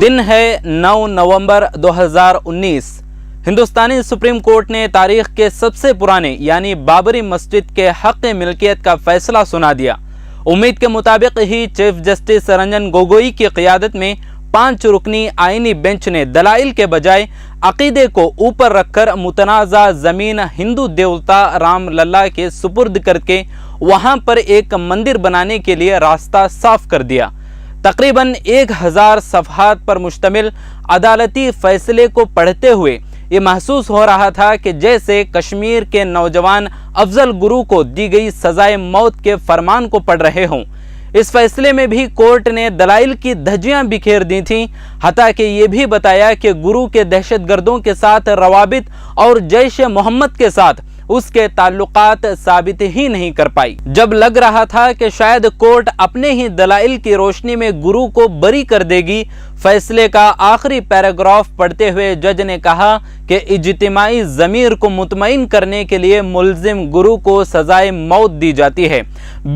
दिन है 9 नवंबर 2019। हिंदुस्तानी supreme court ने तारीख के सबसे पुराने यानी बाबरी मस्जिद के हक़ मिल्कियत का फैसला सुना दिया। उम्मीद के मुताबिक ही चीफ जस्टिस रंजन गोगोई की क़ियादत में 5 रुकनी आईनी बेंच ने दलाइल के बजाय अकीदे को ऊपर रखकर मुतनाज़ा ज़मीन हिंदू देवता राम लल्ला के सुपुर्द करके वहां पर एक मंदिर बनाने के लिए रास्ता साफ कर दिया। तकरीबन 1000 सफ़हात पर मुश्तमिल अदालती फैसले को पढ़ते हुए ये महसूस हो रहा था कि जैसे कश्मीर के नौजवान अफजल गुरु को दी गई सजाए मौत के फरमान को पढ़ रहे हों। इस फैसले में भी कोर्ट ने दलाइल की धज्जियां बिखेर दी थीं, हता कि ये भी बताया कि गुरु के दहशतगर्दों के साथ रवाबित और जैश मोहम्मद के साथ उसके ताल्लुकात साबित ही नहीं कर पाई। जब लग रहा था कि शायद कोर्ट अपने ही दलाइल की रोशनी में गुरु को बरी कर देगी, फैसले का आखिरी पैराग्राफ पढ़ते हुए जज ने कहा कि इज्तिमाई ज़मीर को मुतमईन करने के लिए मुल्जिम गुरु को सजाए मौत दी जाती है।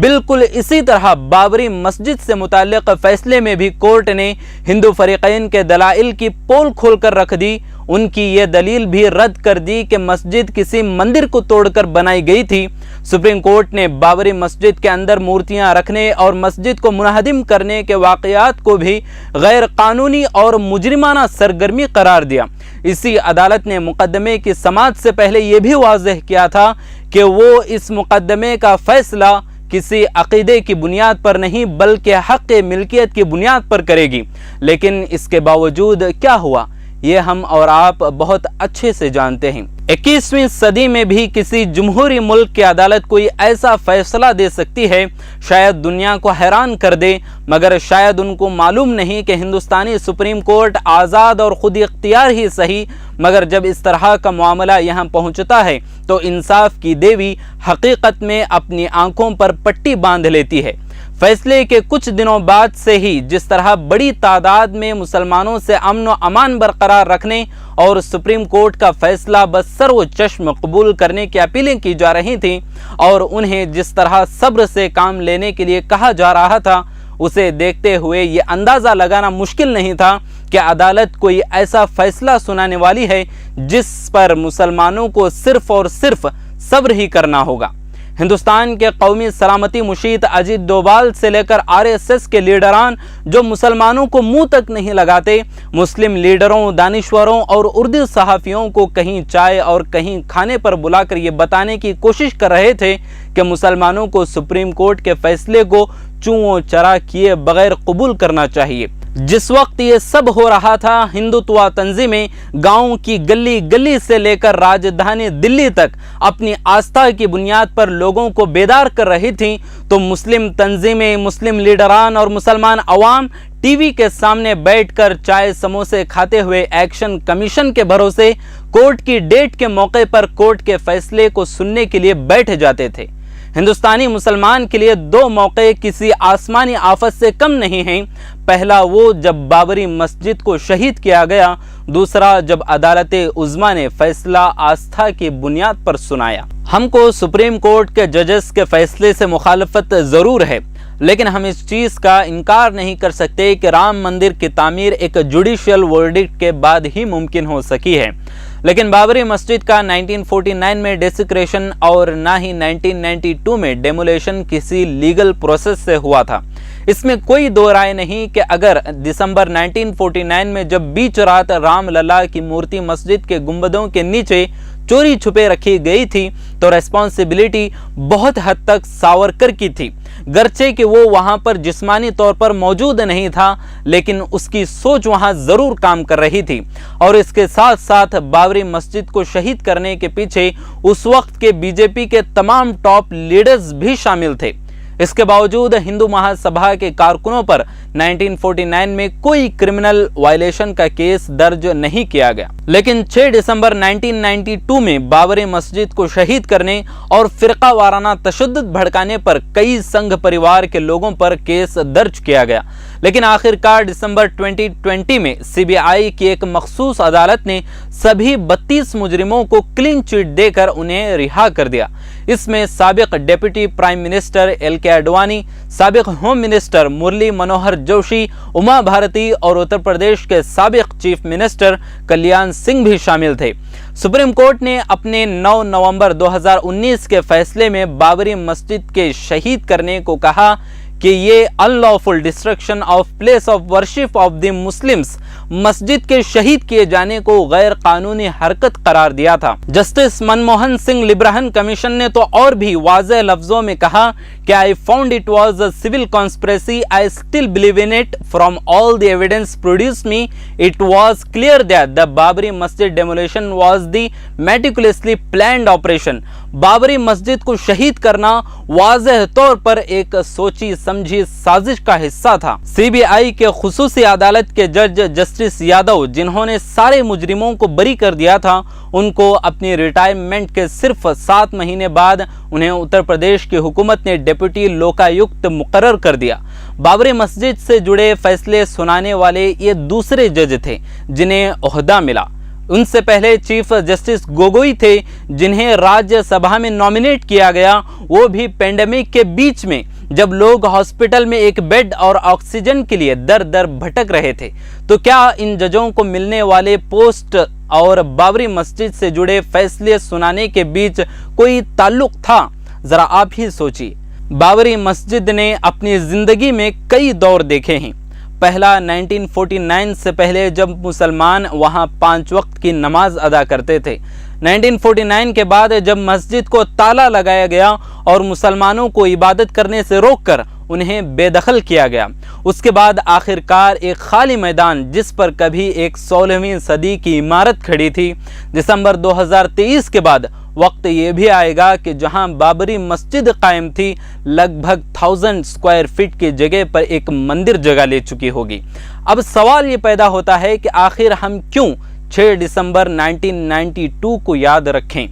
बिल्कुल इसी तरह बाबरी मस्जिद से मुताल्लिक़ फैसले में भी कोर्ट ने हिंदू फरीक़ैन के दलाइल की पोल खोल कर रख दी। उनकी ये दलील भी रद्द कर दी कि मस्जिद किसी मंदिर को तोड़कर बनाई गई थी। सुप्रीम कोर्ट ने बाबरी मस्जिद के अंदर मूर्तियां रखने और मस्जिद को मुनहदिम करने के वाक़यात को भी गैर कानूनी और मुजरिमाना सरगर्मी करार दिया। इसी अदालत ने मुकदमे की समाअत से पहले ये भी वाज़ेह किया था कि वो इस मुकदमे का फैसला किसी अकीदे की बुनियाद पर नहीं बल्कि हक़ मिल्कियत की बुनियाद पर करेगी। लेकिन इसके बावजूद क्या हुआ, ये हम और आप बहुत अच्छे से जानते हैं। 21वीं सदी में भी किसी जमहूरी मुल्क की अदालत कोई ऐसा फैसला दे सकती है, शायद दुनिया को हैरान कर दे, मगर शायद उनको मालूम नहीं कि हिंदुस्तानी सुप्रीम कोर्ट आज़ाद और खुद इख्तियार ही सही, मगर जब इस तरह का मामला यहाँ पहुँचता है तो इंसाफ की देवी हकीकत में अपनी आंखों पर पट्टी बांध लेती है। फैसले के कुछ दिनों बाद से ही जिस तरह बड़ी तादाद में मुसलमानों से अमन व अमान बरकरार रखने और सुप्रीम कोर्ट का फैसला बस सर्वचश्म कबूल करने की अपीलें की जा रही थीं और उन्हें जिस तरह सब्र से काम लेने के लिए कहा जा रहा था, उसे देखते हुए ये अंदाज़ा लगाना मुश्किल नहीं था कि अदालत कोई ऐसा फैसला सुनाने वाली है जिस पर मुसलमानों को सिर्फ और सिर्फ सब्र ही करना होगा। हिंदुस्तान के कौमी सलामती मुशीत अजीत डोभाल से लेकर RSS के लीडरान जो मुसलमानों को मुंह तक नहीं लगाते, मुस्लिम लीडरों, दानिश्वरों और उर्दू सहाफ़ियों को कहीं चाय और कहीं खाने पर बुलाकर ये बताने की कोशिश कर रहे थे कि मुसलमानों को सुप्रीम कोर्ट के फैसले को चूं चरा किए बगैर कबूल करना चाहिए। जिस वक्त ये सब हो रहा था, हिंदुत्व तंजीमें गाँव की गली गली से लेकर राजधानी दिल्ली तक अपनी आस्था की बुनियाद पर लोगों को बेदार कर रही थीं, तो मुस्लिम तंजीमें, मुस्लिम लीडरान और मुसलमान अवाम टीवी के सामने बैठकर चाय समोसे खाते हुए एक्शन कमीशन के भरोसे कोर्ट की डेट के मौके पर कोर्ट के फैसले को सुनने के लिए बैठ जाते थे। हिंदुस्तानी मुसलमान के लिए 2 मौके किसी आसमानी आफत से कम नहीं हैं। पहला वो जब बाबरी मस्जिद को शहीद किया गया, दूसरा जब अदालत उज़्मा ने फैसला आस्था की बुनियाद पर सुनाया। हमको सुप्रीम कोर्ट के जजेस के फैसले से मुखालफत ज़रूर है, लेकिन हम इस चीज़ का इनकार नहीं कर सकते कि राम मंदिर की तामीर एक जुडिशियल वर्डिक्ट के बाद ही मुमकिन हो सकी है। लेकिन बाबरी मस्जिद का 1949 में डेसिक्रेशन और ना ही 1992 में डेमोलेशन किसी लीगल प्रोसेस से हुआ था। इसमें कोई दो राय नहीं कि अगर दिसंबर 1949 में जब बीच रात राम लला की मूर्ति मस्जिद के गुंबदों के नीचे चोरी छुपे रखी गई थी तो रेस्पॉन्सिबिलिटी बहुत हद तक सावरकर की थी। गरचे कि वो वहां पर जिस्मानी तौर पर मौजूद नहीं था, लेकिन उसकी सोच वहां जरूर काम कर रही थी और इसके साथ साथ बाबरी मस्जिद को शहीद करने के पीछे उस वक्त के बीजेपी के तमाम टॉप लीडर्स भी शामिल थे। इसके बावजूद हिंदू महासभा के कारकुनों पर 1949 में कोई क्रिमिनल वायलेशन का केस दर्ज नहीं किया गया, लेकिन 6 दिसंबर 1992 में बाबरी मस्जिद को शहीद करने और फिरका वाराना तशद्दुद भड़काने पर कई संघ परिवार के लोगों पर केस दर्ज किया गया। लेकिन आखिरकार दिसंबर 2020 में सीबीआई की एक मखसूस अदालत ने सभी 32 मुजरिमों को क्लीन चिट देकर उन्हें रिहा कर दिया। इसमें साबिक deputy prime minister LK. Advani, साबिक होम मिनिस्टर मुरली मनोहर जोशी, उमा भारती और उत्तर प्रदेश के साबिक चीफ मिनिस्टर कल्याण सिंह भी शामिल थे। सुप्रीम कोर्ट ने अपने 9 नवंबर 2019 के फैसले में बाबरी मस्जिद के शहीद करने को कहा कि ये unlawful destruction of place of worship of the Muslims, मस्जिद के शहीद किए जाने को गैर कानूनी हरकत करार दिया था। जस्टिस मनमोहन सिंह लिब्राहन कमीशन ने तो और भी वाज़ेह लफ्जों में कहा कि I found it was a civil conspiracy, I still believe in it, from all the evidence produced me it was clear that the Babri Masjid demolition was the meticulously planned operation. Babri Masjid को शहीद करना वाज़ेह तौर पर एक सोची समझी साजिश का हिस्सा था। सीबीआई के खुसूसी अदालत के जज जस्टिस यादव, जिन्होंने सारे मुजरिमों को बरी कर दिया था, उनको अपनी रिटायरमेंट के सिर्फ 7 महीने बाद उन्हें उत्तर प्रदेश की हुकूमत ने डिप्टी लोकायुक्त मुकर्रर कर दिया। बाबरी मस्जिद से जुड़े फैसले सुनाने वाले ये दूसरे जज थे जिन्हें ओहदा मिला। उनसे पहले चीफ जस्टिस गोगोई थे, जिन्हें राज्यसभा में नॉमिनेट किया गया, वो भी पेंडेमिक के बीच में, जब लोग हॉस्पिटल में एक बेड और ऑक्सीजन के लिए दर दर भटक रहे थे। तो क्या इन जजों को मिलने वाले पोस्ट और बाबरी मस्जिद से जुड़े फैसले सुनाने के बीच कोई ताल्लुक था? जरा आप ही सोचिए। बाबरी मस्जिद ने अपनी जिंदगी में कई दौर देखे हैं। पहला 1949 से पहले, जब मुसलमान वहां 5 वक्त की नमाज अदा करते थे। 1949 के बाद जब मस्जिद को ताला लगाया गया और मुसलमानों को इबादत करने से रोककर उन्हें बेदखल किया गया। उसके बाद आखिरकार एक खाली मैदान, जिस पर कभी एक 16वीं सदी की इमारत खड़ी थी। दिसंबर 2023 के बाद वक्त ये भी आएगा कि जहां बाबरी मस्जिद कायम थी, लगभग 1000 स्क्वायर फीट की जगह पर एक मंदिर जगह ले चुकी होगी। अब सवाल ये पैदा होता है कि आखिर हम क्यों 6 दिसंबर 1992 को याद रखें?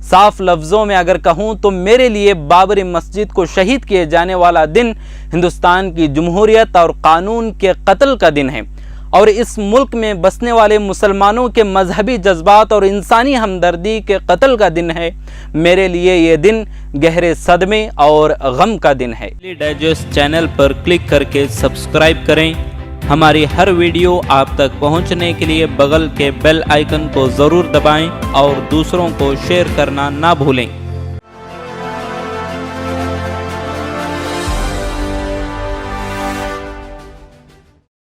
साफ लफ्ज़ों में अगर कहूं तो मेरे लिए बाबरी मस्जिद को शहीद किए जाने वाला दिन हिंदुस्तान की जमहूरियत और कानून के कत्ल का दिन है, और इस मुल्क में बसने वाले मुसलमानों के मजहबी जज्बात और इंसानी हमदर्दी के कत्ल का दिन है। मेरे लिए ये दिन गहरे सदमे और गम का दिन है। डेली डाइजेस्ट चैनल पर क्लिक करके सब्सक्राइब करें। हमारी हर वीडियो आप तक पहुंचने के लिए बगल के बेल आइकन को ज़रूर दबाएं और दूसरों को शेयर करना ना भूलें।